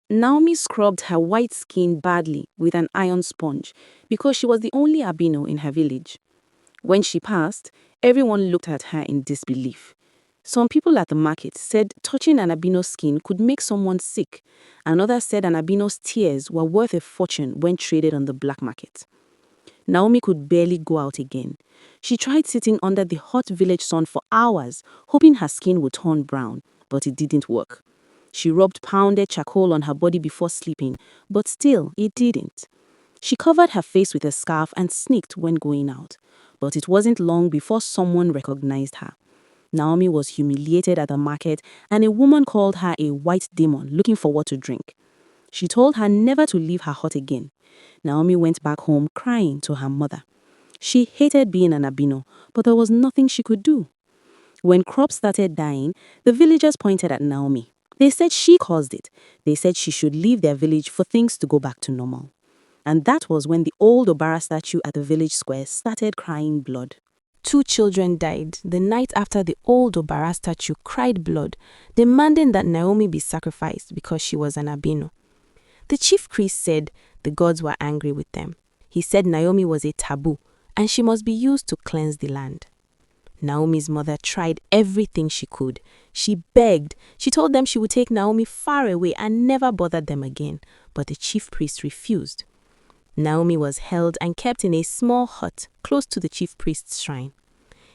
Naomi scrubbed her white skin badly with an iron sponge because she was the only albino in her village. When she passed, everyone looked at her in disbelief. Some people at the market said touching an albino's skin could make someone sick, and others said an albino's tears were worth a fortune when traded on the black market. Naomi could barely go out again. She tried sitting under the hot village sun for hours, hoping her skin would turn brown, but it didn't work. She rubbed pounded charcoal on her body before sleeping, but still, it didn't. She covered her face with a scarf and sneaked when going out, but it wasn't long before someone recognized her. Naomi was humiliated at the market, and a woman called her a white demon looking for what to drink. She told her never to leave her hut again. Naomi went back home crying to her mother. She hated being an albino, but there was nothing she could do. When crops started dying, the villagers pointed at Naomi. They said she caused it. They said she should leave their village for things to go back to normal. And that was when the old Obara statue at the village square started crying blood. 2 children died the night after the old Obara statue cried blood, demanding that Naomi be sacrificed because she was an albino. The chief priest said the gods were angry with them. He said Naomi was a taboo, and she must be used to cleanse the land. Naomi's mother tried everything she could. She begged. She told them she would take Naomi far away and never bother them again, but the chief priest refused. Naomi was held and kept in a small hut close to the chief priest's shrine.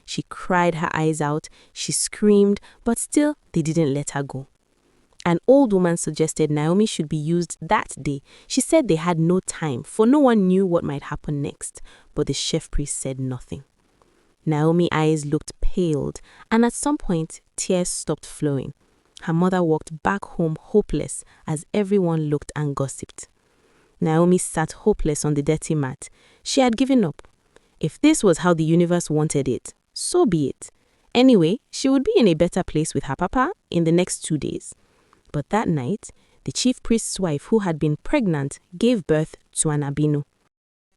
She cried her eyes out, she screamed, but still they didn't let her go. An old woman suggested Naomi should be used that day. She said they had no time, for no one knew what might happen next, but the chief priest said nothing. Naomi's eyes looked paled, and at some point, tears stopped flowing. Her mother walked back home hopeless as everyone looked and gossiped. Naomi sat hopeless on the dirty mat. She had given up. If this was how the universe wanted it, so be it. Anyway, she would be in a better place with her papa in the next 2 days. But that night, the chief priest's wife, who had been pregnant, gave birth to an albino.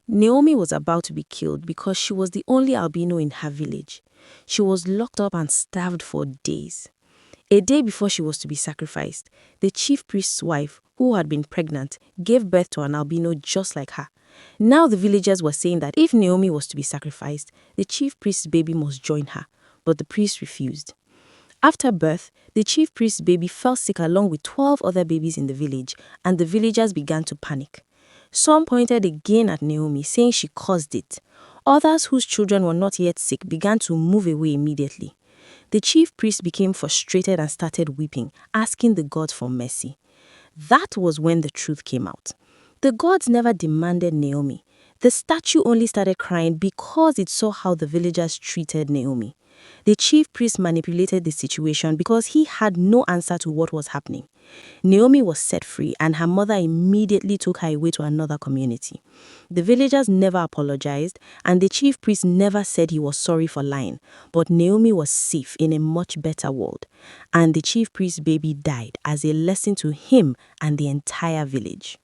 Naomi was about to be killed because she was the only albino in her village. She was locked up and starved for days. A day before she was to be sacrificed, the chief priest's wife, who had been pregnant, gave birth to an albino just like her. Now the villagers were saying that if Naomi was to be sacrificed, the chief priest's baby must join her, but the priest refused. After birth, the chief priest's baby fell sick along with 12 other babies in the village, and the villagers began to panic. Some pointed again at Naomi, saying she caused it. Others whose children were not yet sick began to move away immediately. The chief priest became frustrated and started weeping, asking the gods for mercy. That was when the truth came out. The gods never demanded Naomi. The statue only started crying because it saw how the villagers treated Naomi. The chief priest manipulated the situation because he had no answer to what was happening. Naomi was set free and her mother immediately took her away to another community. The villagers never apologized and the chief priest never said he was sorry for lying, but Naomi was safe in a much better world, and the chief priest's baby died as a lesson to him and the entire village.